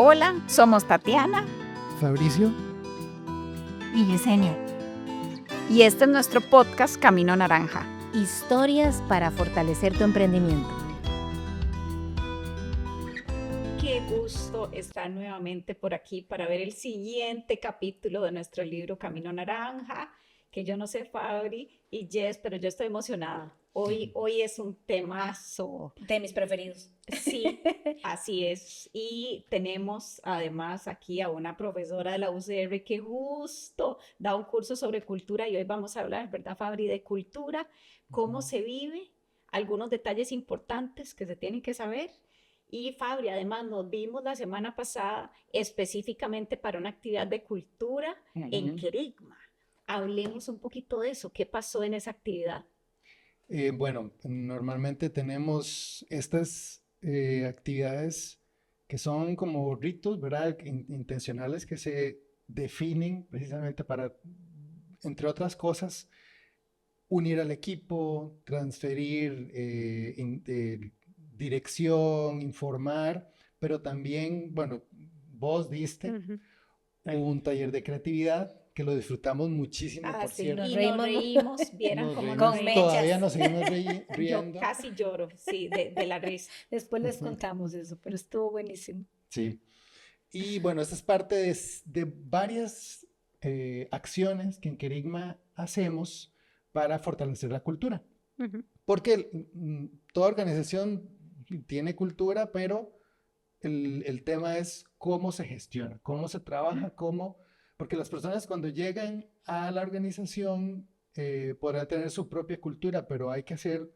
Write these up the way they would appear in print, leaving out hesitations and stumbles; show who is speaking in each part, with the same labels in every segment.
Speaker 1: Hola, somos Tatiana
Speaker 2: Fabricio
Speaker 3: y Yesenia.
Speaker 1: y este es nuestro podcast Camino Naranja.
Speaker 3: Historias para fortalecer tu emprendimiento.
Speaker 1: Qué gusto estar nuevamente por aquí para ver el siguiente capítulo de nuestro libro Camino Naranja, que yo no sé, Fabri y Jess, pero yo estoy emocionada. Hoy es un temazo.
Speaker 3: De mis preferidos.
Speaker 1: Sí, así es. Y tenemos además aquí a una profesora de la UCR que justo da un curso sobre cultura y hoy vamos a hablar, ¿verdad, Fabri? De cultura, cómo se vive, algunos detalles importantes que se tienen que saber. Y Fabri, además nos vimos la semana pasada específicamente para una actividad de cultura en Querigma. Hablemos un poquito de eso. ¿Qué pasó en esa actividad?
Speaker 2: Bueno, normalmente tenemos estas actividades que son como ritos, ¿verdad? Intencionales que se definen precisamente para, entre otras cosas, unir al equipo, transferir dirección, informar, pero también, bueno, vos diste un taller de creatividad que lo disfrutamos muchísimo, por
Speaker 1: Sí,
Speaker 2: cierto.
Speaker 1: y nos reímos, vieran
Speaker 2: Nos
Speaker 1: cómo
Speaker 2: reímos,
Speaker 1: nos reímos.
Speaker 2: todavía nos seguimos
Speaker 1: Yo
Speaker 2: riendo.
Speaker 1: casi lloro, sí, de la risa.
Speaker 3: Después les contamos eso, pero estuvo buenísimo.
Speaker 2: Sí. Y bueno, esta es parte de varias acciones que en Querigma hacemos para fortalecer la cultura. Porque toda organización tiene cultura, pero el tema es cómo se gestiona, cómo se trabaja, porque las personas cuando llegan a la organización podrán tener su propia cultura, pero hay que hacer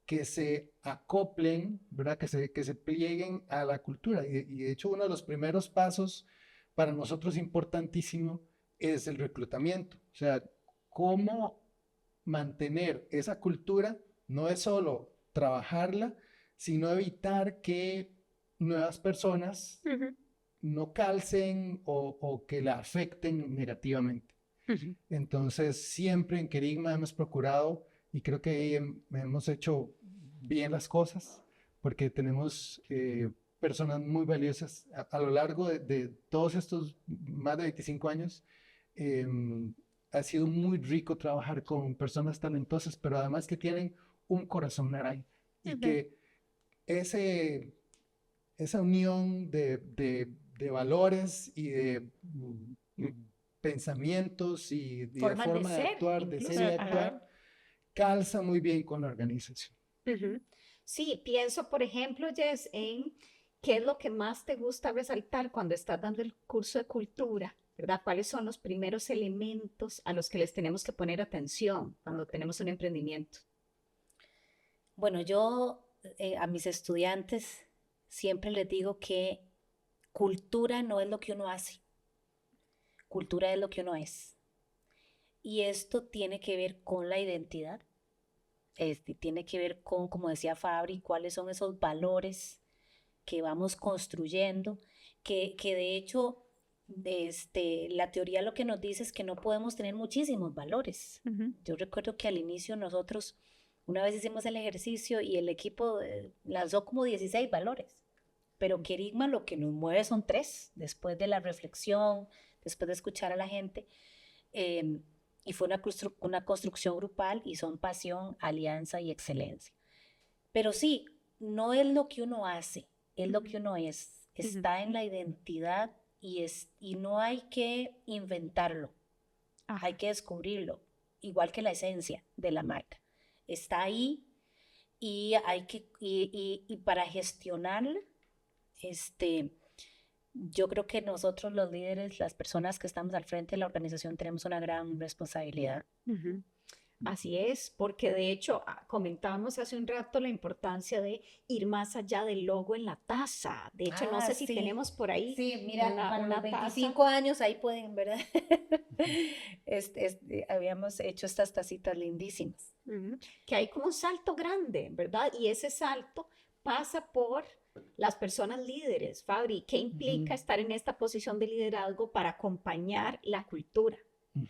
Speaker 2: que se acoplen, ¿verdad? Que se plieguen a la cultura. Y de hecho, uno de los primeros pasos para nosotros importantísimo es el reclutamiento. O sea, cómo mantener esa cultura no es solo trabajarla, sino evitar que nuevas personas no calcen o que la afecten negativamente. Entonces, siempre en Querigma hemos procurado, y creo que ahí hemos hecho bien las cosas, porque tenemos personas muy valiosas a lo largo de todos estos más de 25 años. eh, Ha sido muy rico trabajar con personas talentosas, pero además que tienen un corazón naranja y que ese, esa unión de valores y de pensamientos y de
Speaker 1: Formas de
Speaker 2: forma de
Speaker 1: ser,
Speaker 2: actuar, de
Speaker 1: incluso.
Speaker 2: ser y actuar, calza muy bien con la organización.
Speaker 1: Sí, pienso, por ejemplo, Jess, en qué es lo que más te gusta resaltar cuando estás dando el curso de cultura, ¿verdad? ¿Cuáles son los primeros elementos a los que les tenemos que poner atención cuando tenemos un emprendimiento?
Speaker 3: Bueno, yo a mis estudiantes siempre les digo que cultura no es lo que uno hace, cultura es lo que uno es. Y esto tiene que ver con la identidad, tiene que ver con, como decía Fabri, cuáles son esos valores que vamos construyendo, que de hecho la teoría lo que nos dice es que no podemos tener muchísimos valores. Yo recuerdo que al inicio nosotros una vez hicimos el ejercicio y el equipo lanzó como 16 valores, pero Querigma lo que nos mueve son 3, después de la reflexión, después de escuchar a la gente, y fue una construcción grupal y son pasión, alianza y excelencia. Pero sí, no es lo que uno hace, es lo que uno es. Está en la identidad y no hay que inventarlo, hay que descubrirlo, igual que la esencia de la marca. Está ahí y y para gestionarla, yo creo que nosotros los líderes, las personas que estamos al frente de la organización, tenemos una gran responsabilidad.
Speaker 1: Así es, porque de hecho comentábamos hace un rato la importancia de ir más allá del logo en la taza. De hecho, no sé si tenemos por ahí.
Speaker 3: Sí, mira, para
Speaker 1: una
Speaker 3: los 25 años ahí pueden, ¿verdad? Habíamos hecho estas tacitas lindísimas.
Speaker 1: Que hay como un salto grande, ¿verdad? Y ese salto pasa por las personas líderes. Fabri, ¿qué implica estar en esta posición de liderazgo para acompañar la cultura?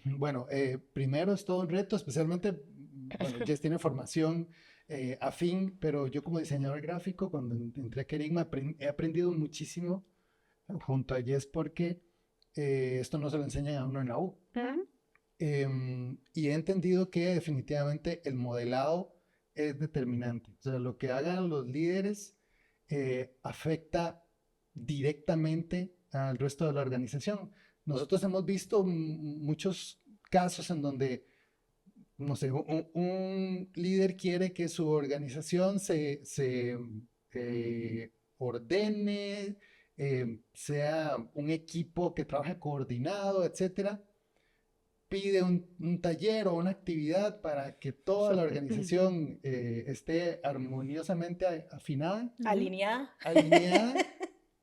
Speaker 2: Bueno, primero es todo un reto, especialmente, bueno, Jess tiene formación afín, pero yo como diseñador gráfico, cuando entré a Querigma, he aprendido muchísimo junto a Jess porque esto no se lo enseñan a uno en la U. Y he entendido que definitivamente el modelado es determinante. O sea, lo que hagan los líderes afecta directamente al resto de la organización. Nosotros hemos visto muchos casos en donde, no sé, un líder quiere que su organización se ordene, sea un equipo que trabaje coordinado, etcétera. Pide un taller o una actividad para que toda la organización esté armoniosamente afinada,
Speaker 3: Alineada.
Speaker 2: alineada,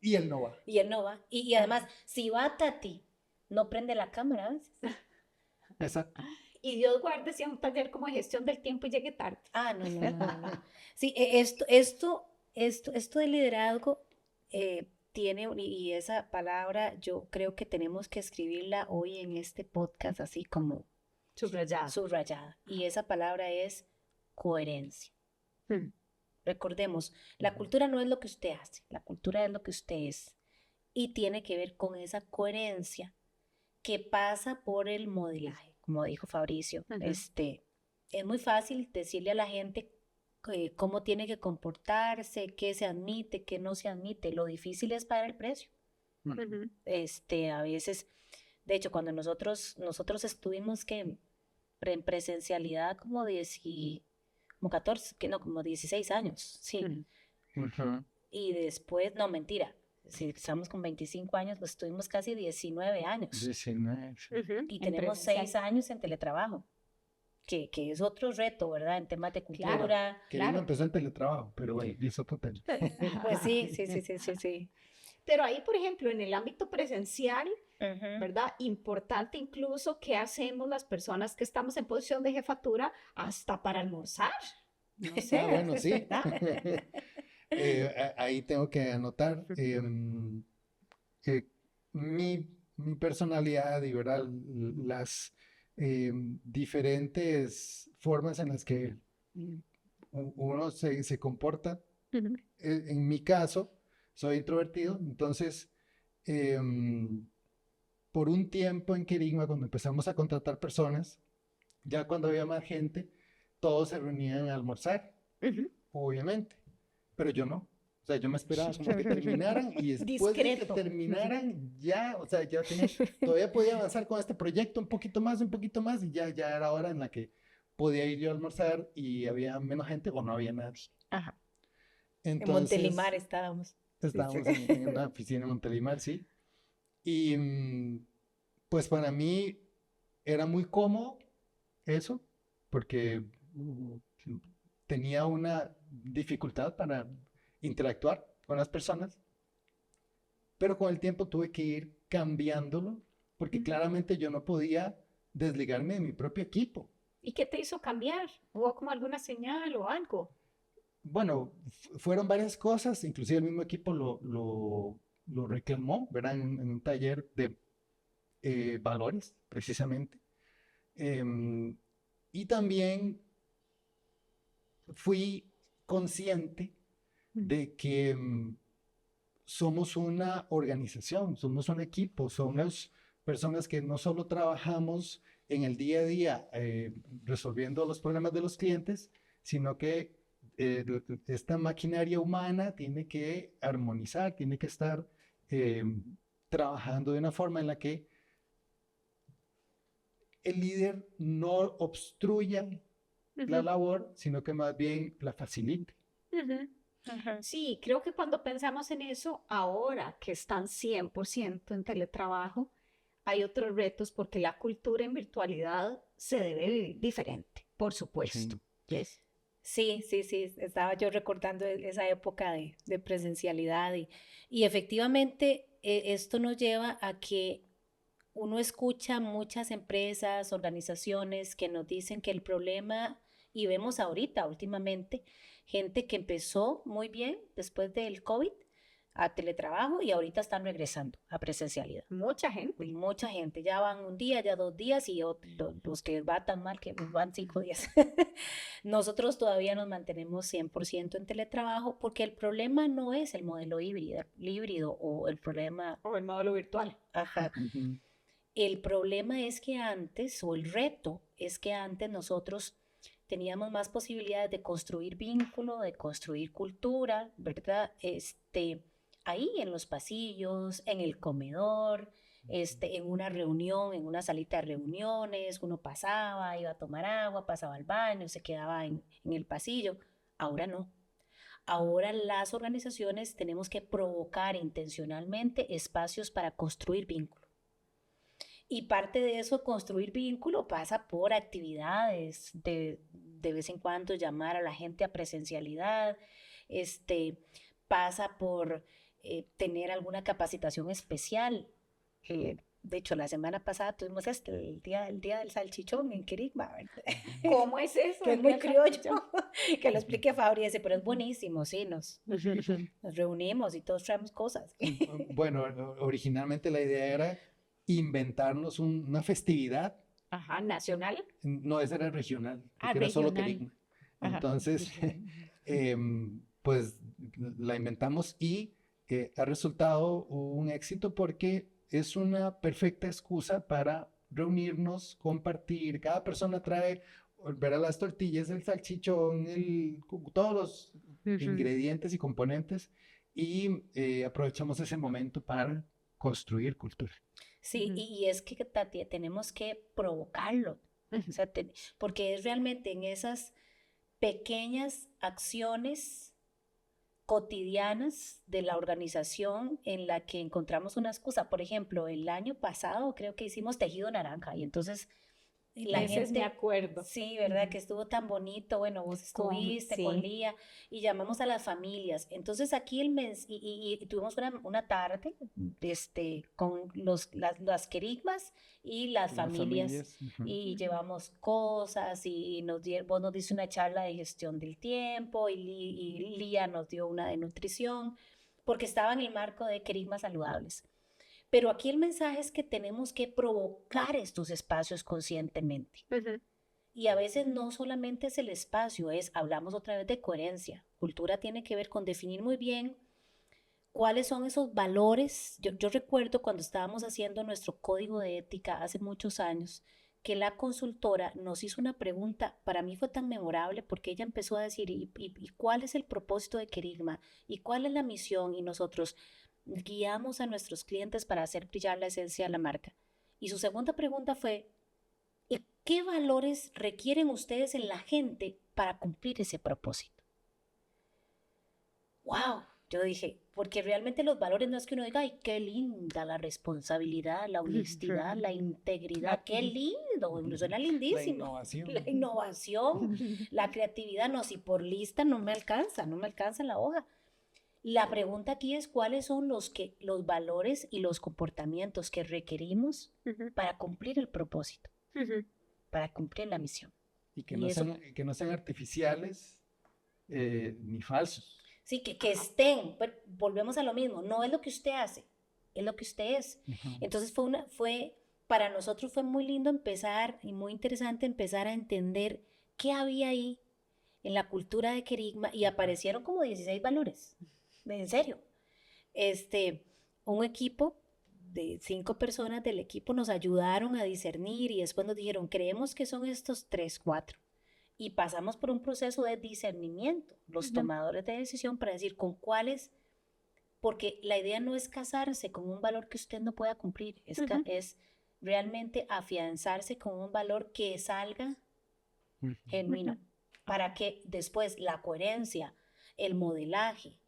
Speaker 2: y él no va.
Speaker 3: Y él no va. Y además, si va Tati, no prende la cámara a veces.
Speaker 2: Exacto.
Speaker 1: Y Dios guarde si a un taller como de gestión del tiempo y llegue tarde.
Speaker 3: Ah, no, no, no, no. Sí, esto de liderazgo tiene, y esa palabra yo creo que tenemos que escribirla hoy en este podcast así como
Speaker 1: Subrayado.
Speaker 3: subrayada. Y esa palabra es coherencia. Recordemos, la cultura no es lo que usted hace, la cultura es lo que usted es. Y tiene que ver con esa coherencia que pasa por el modelaje, como dijo Fabricio. Es muy fácil decirle a la gente cómo tiene que comportarse, qué se admite, qué no se admite. Lo difícil es pagar el precio. A veces, de hecho, cuando nosotros estuvimos en presencialidad como 14, como 16 años, sí. Y después, no, mentira. Si estamos con 25 años, pues estuvimos casi 19 años.
Speaker 2: 19.
Speaker 3: Y tenemos 6 años en teletrabajo, que es otro reto, ¿verdad? En temas de cultura.
Speaker 2: Queriendo empezar el teletrabajo, pero bueno, es otro tema.
Speaker 3: Pues sí.
Speaker 1: Pero ahí, por ejemplo, en el ámbito presencial, ¿verdad? Importante incluso qué hacemos las personas que estamos en posición de jefatura hasta para almorzar. No sé.
Speaker 2: Ah, bueno, sí. Ahí tengo que anotar mi personalidad y, ¿verdad? Las diferentes formas en las que uno se comporta. En mi caso, soy introvertido, entonces por un tiempo en Querigma, cuando empezamos a contratar personas, ya cuando había más gente, todos se reunían a almorzar, obviamente, pero yo no. O sea, yo me esperaba como que terminaran y después de que terminaran ya, o sea, todavía podía avanzar con este proyecto un poquito más y ya era hora en la que podía ir yo a almorzar y había menos gente o no había nadie.
Speaker 3: Ajá.
Speaker 2: Entonces,
Speaker 3: en Montelimar estábamos.
Speaker 2: Estábamos en una oficina en Montelimar, sí. Y pues para mí era muy cómodo eso, porque tenía una dificultad para interactuar con las personas, pero con el tiempo tuve que ir cambiándolo, porque claramente yo no podía desligarme de mi propio equipo.
Speaker 1: ¿Y qué te hizo cambiar? ¿Hubo como alguna señal o algo?
Speaker 2: Bueno, fueron varias cosas, inclusive el mismo equipo lo reclamó, ¿verdad? En un taller de valores, precisamente. Y también fui consciente de que somos una organización, somos un equipo, somos personas que no solo trabajamos en el día a día resolviendo los problemas de los clientes, sino que esta maquinaria humana tiene que armonizar, tiene que estar trabajando de una forma en la que el líder no obstruya la labor, sino que más bien la facilite.
Speaker 1: Sí, creo que cuando pensamos en eso, ahora que están 100% en teletrabajo, hay otros retos porque la cultura en virtualidad se debe vivir diferente, por supuesto.
Speaker 3: Sí, estaba yo recordando esa época de presencialidad y efectivamente esto nos lleva a que uno escucha muchas empresas, organizaciones que nos dicen que el problema, y vemos ahorita últimamente, gente que empezó muy bien después del COVID, a teletrabajo y ahorita están regresando a presencialidad.
Speaker 1: Mucha gente.
Speaker 3: Mucha gente, ya van un día, ya 2 días y los que va tan mal que van 5 días. Nosotros todavía nos mantenemos 100% en teletrabajo porque el problema no es el modelo híbrido o el problema...
Speaker 1: O el módulo virtual.
Speaker 3: Ajá.
Speaker 2: Ujú.
Speaker 3: El problema es que antes, o el reto es que antes nosotros teníamos más posibilidades de construir vínculo, de construir cultura, ¿verdad? Ahí en los pasillos, en el comedor, en una reunión, en una salita de reuniones, uno pasaba, iba a tomar agua, pasaba al baño, se quedaba en el pasillo. Ahora no. Ahora las organizaciones tenemos que provocar intencionalmente espacios para construir vínculo. Y parte de eso, construir vínculo, pasa por actividades, de vez en cuando llamar a la gente a presencialidad, pasa por tener alguna capacitación especial. De hecho, la semana pasada tuvimos el día del salchichón en Querigma, ¿verdad?
Speaker 1: ¿Cómo es eso?
Speaker 3: Que es muy criollo, que lo explique Fabri, pero es buenísimo, sí, nos reunimos y todos traemos cosas.
Speaker 2: Bueno, originalmente la idea era inventarnos una festividad.
Speaker 1: Ajá, nacional.
Speaker 2: No, esa era regional,
Speaker 1: Ah,
Speaker 2: porque era solo
Speaker 1: regional.
Speaker 2: Querigma.
Speaker 1: Ajá.
Speaker 2: Entonces, pues la inventamos y ha resultado un éxito porque es una perfecta excusa para reunirnos, compartir. Cada persona trae, verá, las tortillas, el salchichón, todos los ingredientes y componentes y aprovechamos ese momento para construir cultura.
Speaker 3: Sí, y es que, Tati, tenemos que provocarlo, o sea, porque es realmente en esas pequeñas acciones cotidianas de la organización en la que encontramos una excusa. Por ejemplo, el año pasado creo que hicimos tejido naranja y entonces la
Speaker 1: Ese es mi
Speaker 3: gente...
Speaker 1: acuerdo.
Speaker 3: Sí, ¿verdad? Que estuvo tan bonito. Bueno, vos estuviste con
Speaker 1: sí.
Speaker 3: Lía y llamamos a las familias. Entonces aquí el mes, y tuvimos una tarde con las querigmas y las familias.
Speaker 2: Ujú.
Speaker 3: Y llevamos cosas y vos nos diste una charla de gestión del tiempo y Lía nos dio una de nutrición, porque estaba en el marco de querigmas saludables. Pero aquí el mensaje es que tenemos que provocar estos espacios conscientemente. Y a veces no solamente es el espacio, hablamos otra vez de coherencia. Cultura tiene que ver con definir muy bien cuáles son esos valores. Yo recuerdo cuando estábamos haciendo nuestro código de ética hace muchos años, que la consultora nos hizo una pregunta, para mí fue tan memorable porque ella empezó a decir, ¿y cuál es el propósito de Querigma? ¿Y cuál es la misión? Y nosotros guiamos a nuestros clientes para hacer brillar la esencia de la marca. Y su segunda pregunta fue, ¿y qué valores requieren ustedes en la gente para cumplir ese propósito? ¡Wow! Yo dije, porque realmente los valores no es que uno diga, ¡ay, qué linda la responsabilidad, la honestidad, la integridad! ¡Qué lindo! Suena lindísimo. La innovación, la creatividad. No, si por lista no me alcanza la hoja. La pregunta aquí es cuáles son los valores y los comportamientos que requerimos para cumplir el propósito, para cumplir la misión.
Speaker 2: Y que no sean artificiales ni falsos.
Speaker 3: Sí, que estén, pero volvemos a lo mismo, no es lo que usted hace, es lo que usted es. Entonces para nosotros fue muy lindo empezar y muy interesante empezar a entender qué había ahí en la cultura de Querigma y aparecieron como 16 valores. En serio, un equipo de 5 personas del equipo nos ayudaron a discernir y después nos dijeron, creemos que son estos 3, 4. Y pasamos por un proceso de discernimiento, los tomadores de decisión, para decir con cuáles, porque la idea no es casarse con un valor que usted no pueda cumplir, es realmente afianzarse con un valor que salga genuino, para que después la coherencia, el modelaje,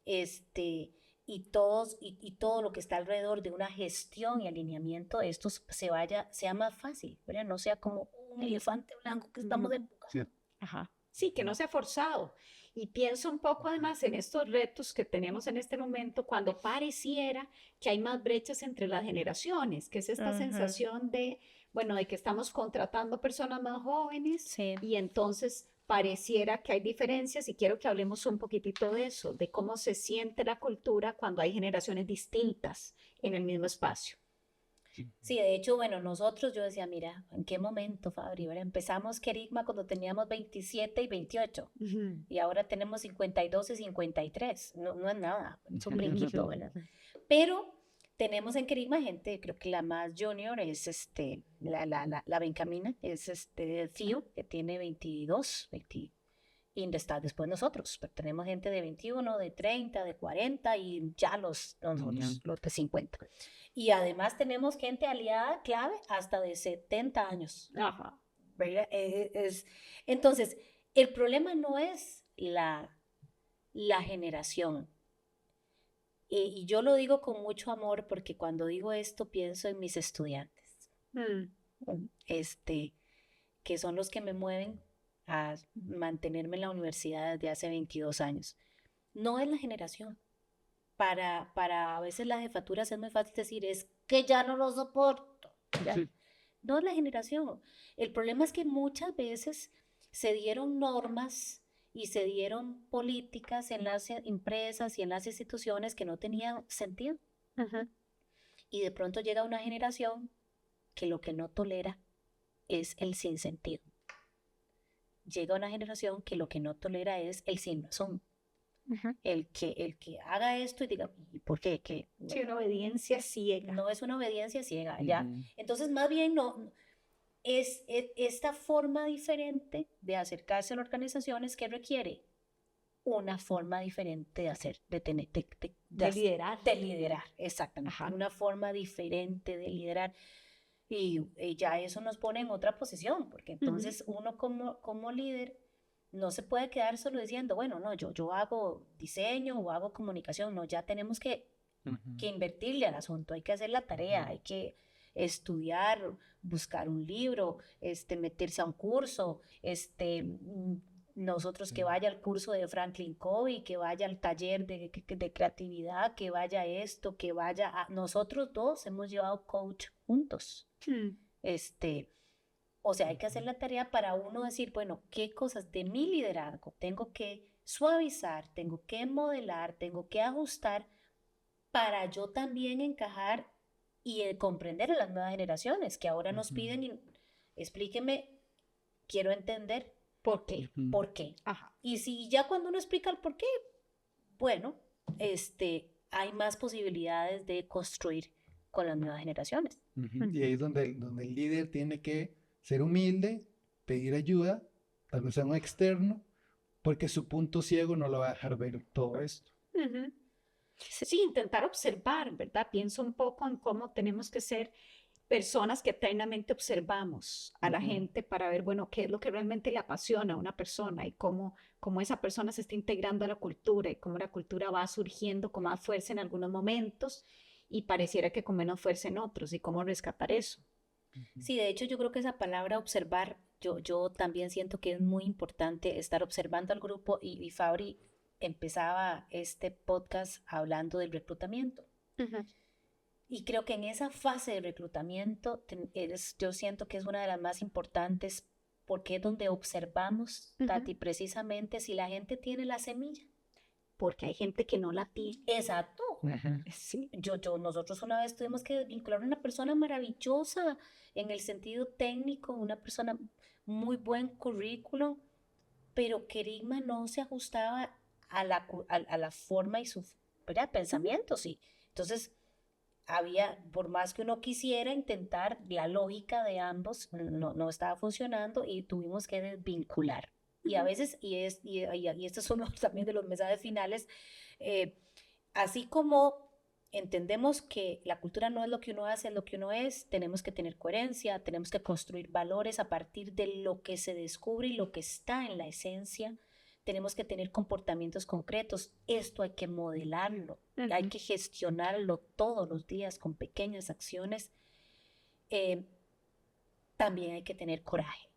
Speaker 3: y todo lo que está alrededor de una gestión y alineamiento de estos sea más fácil, ¿verdad? No sea como un elefante blanco que estamos empujando.
Speaker 2: Sí.
Speaker 1: Ajá. Sí, que no sea forzado. Y pienso un poco además en estos retos que tenemos en este momento cuando pareciera que hay más brechas entre las generaciones, que es esta sensación de, bueno, de que estamos contratando personas más jóvenes
Speaker 3: Sí.
Speaker 1: y entonces pareciera que hay diferencias y quiero que hablemos un poquitito de eso, de cómo se siente la cultura cuando hay generaciones distintas en el mismo espacio.
Speaker 3: Sí, de hecho, bueno, nosotros, yo decía, mira, ¿en qué momento, Fabri? ¿Verdad? Empezamos Kerigma cuando teníamos 27 y 28 y ahora tenemos 52 y 53. No, no es nada, es un brinquito, ¿verdad? Pero tenemos en Kerigma gente, creo que la más junior es la Benjamina, es Fío, que tiene 22, 20, y está después nosotros, pero tenemos gente de 21, de 30, de 40 y ya nosotros, los de 50. Y además tenemos gente aliada clave hasta de 70 años.
Speaker 1: Ajá.
Speaker 3: ¿Verdad? Entonces, el problema no es la generación. Y yo lo digo con mucho amor porque cuando digo esto pienso en mis estudiantes, que son los que me mueven a mantenerme en la universidad desde hace 22 años. No es la generación. Para a veces las jefaturas es muy fácil decir, es que ya no lo soporto. ¿Ya? Sí. No es la generación. El problema es que muchas veces se dieron normas y se dieron políticas en las empresas y en las instituciones que no tenían sentido. Y de pronto llega una generación que lo que no tolera es el sinsentido. Llega una generación que lo que no tolera es el sin razón. El que haga esto y diga, ¿y por qué?
Speaker 1: Sí, una obediencia ciega.
Speaker 3: No es una obediencia ciega, ¿ya? Entonces, más bien, no, es esta forma diferente de acercarse a las organizaciones que requiere una forma diferente de hacer, de
Speaker 1: liderar.
Speaker 3: De liderar, exactamente. Ajá. Una forma diferente de liderar. Y ya eso nos pone en otra posición, porque entonces uno como líder no se puede quedar solo diciendo, bueno, no, yo hago diseño o hago comunicación. No, ya tenemos que invertirle al asunto, hay que hacer la tarea, hay que estudiar, buscar un libro, meterse a un curso, nosotros que vaya al curso de Franklin Covey, que vaya al taller de creatividad, que vaya esto, que vaya a... Nosotros dos hemos llevado coach juntos. O sea, hay que hacer la tarea para uno decir, bueno, qué cosas de mi liderazgo tengo que suavizar, tengo que modelar, tengo que ajustar para yo también encajar y comprender a las nuevas generaciones que ahora nos piden, explíqueme, quiero entender.
Speaker 1: ¿Por qué?
Speaker 3: ¿Por qué?
Speaker 1: Ajá.
Speaker 3: Y si ya cuando uno explica el por qué, bueno, hay más posibilidades de construir con las nuevas generaciones.
Speaker 2: Y ahí es donde el líder tiene que ser humilde, pedir ayuda, tal vez sea un externo, porque su punto ciego no lo va a dejar ver todo esto.
Speaker 1: Sí, intentar observar, ¿verdad? Pienso un poco en cómo tenemos que ser personas que eternamente observamos a la gente para ver, bueno, qué es lo que realmente le apasiona a una persona y cómo esa persona se está integrando a la cultura y cómo la cultura va surgiendo con más fuerza en algunos momentos y pareciera que con menos fuerza en otros y cómo rescatar eso.
Speaker 3: Sí, de hecho yo creo que esa palabra observar, yo también siento que es muy importante estar observando al grupo y Fabri empezaba este podcast hablando del reclutamiento. Y creo que en esa fase de reclutamiento yo siento que es una de las más importantes porque es donde observamos, Tati, precisamente si la gente tiene la semilla.
Speaker 1: Porque hay gente que no la tiene.
Speaker 3: Exacto.
Speaker 1: Sí.
Speaker 3: Nosotros una vez tuvimos que vincular a una persona maravillosa en el sentido técnico, una persona muy buen currículo, pero Kerigma no se ajustaba a la forma y su pensamiento, sí. Entonces, por más que uno quisiera intentar, la lógica de ambos no estaba funcionando y tuvimos que desvincular. Y a veces, y estos son también de los mensajes finales, así como entendemos que la cultura no es lo que uno hace, es lo que uno es, tenemos que tener coherencia, tenemos que construir valores a partir de lo que se descubre y lo que está en la esencia, tenemos que tener comportamientos concretos, esto hay que modelarlo, hay que gestionarlo todos los días con pequeñas acciones, también hay que tener coraje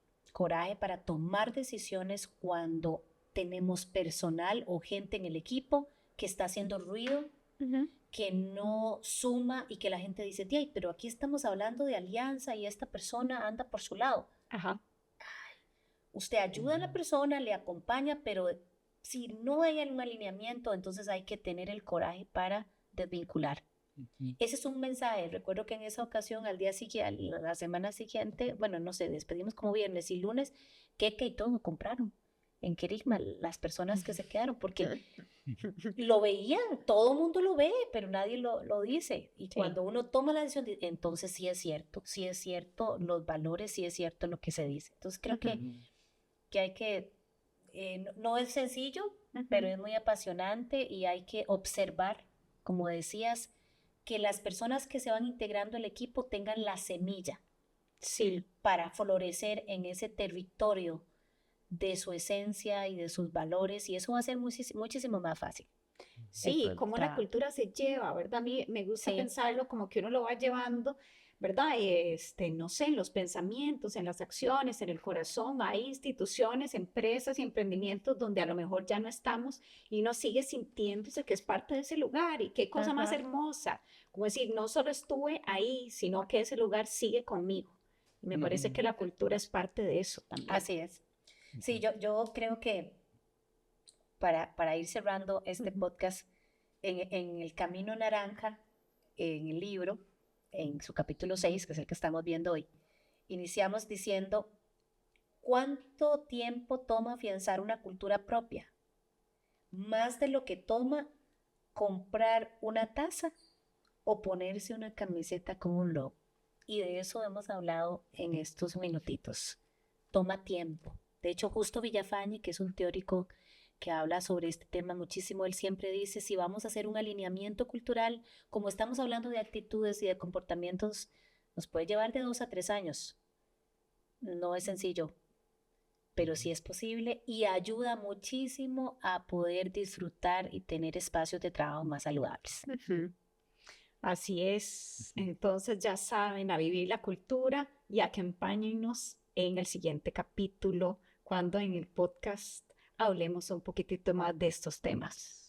Speaker 3: para tomar decisiones cuando tenemos personal o gente en el equipo que está haciendo ruido, que no suma y que la gente dice, pero aquí estamos hablando de alianza y esta persona anda por su lado.
Speaker 1: Ajá.
Speaker 3: Usted ayuda a la persona, le acompaña, pero si no hay un alineamiento, entonces hay que tener el coraje para desvincular. Ese es un mensaje. Recuerdo que en esa ocasión, al día siguiente, la semana siguiente, bueno, no sé, despedimos como viernes y lunes, queque y todo compraron en Querigma las personas que se quedaron, porque lo veían, todo el mundo lo ve, pero nadie lo dice. Y cuando uno toma la decisión, entonces sí es cierto los valores, sí es cierto lo que se dice. Entonces creo que hay que, no es sencillo, pero es muy apasionante y hay que observar, como decías, que las personas que se van integrando al equipo tengan la semilla para florecer en ese territorio de su esencia y de sus valores, y eso va a ser muchísimo más fácil.
Speaker 1: Sí, cómo la cultura se lleva, ¿verdad? A mí me gusta pensarlo como que uno lo va llevando, ¿verdad? No sé, en los pensamientos, en las acciones, en el corazón. Hay instituciones, empresas y emprendimientos donde a lo mejor ya no estamos y uno sigue sintiéndose que es parte de ese lugar. Y qué cosa más hermosa, como decir, no solo estuve ahí, sino que ese lugar sigue conmigo. Y me parece que la cultura es parte de eso también.
Speaker 3: Así es. Sí, yo creo que para ir cerrando este podcast, en El Camino Naranja, en el libro, en su capítulo 6, que es el que estamos viendo hoy, iniciamos diciendo, ¿cuánto tiempo toma afianzar una cultura propia? Más de lo que toma comprar una taza o ponerse una camiseta con un logo. Y de eso hemos hablado en estos minutitos. Toma tiempo. De hecho, Justo Villafañe, que es un teórico que habla sobre este tema muchísimo, él siempre dice, si vamos a hacer un alineamiento cultural, como estamos hablando de actitudes y de comportamientos, nos puede llevar de 2 a 3 años. No es sencillo, pero sí es posible y ayuda muchísimo a poder disfrutar y tener espacios de trabajo más saludables.
Speaker 1: Así es. Entonces ya saben, a vivir la cultura y acompáñennos en el siguiente capítulo, cuando en el podcast hablemos un poquitito más de estos temas.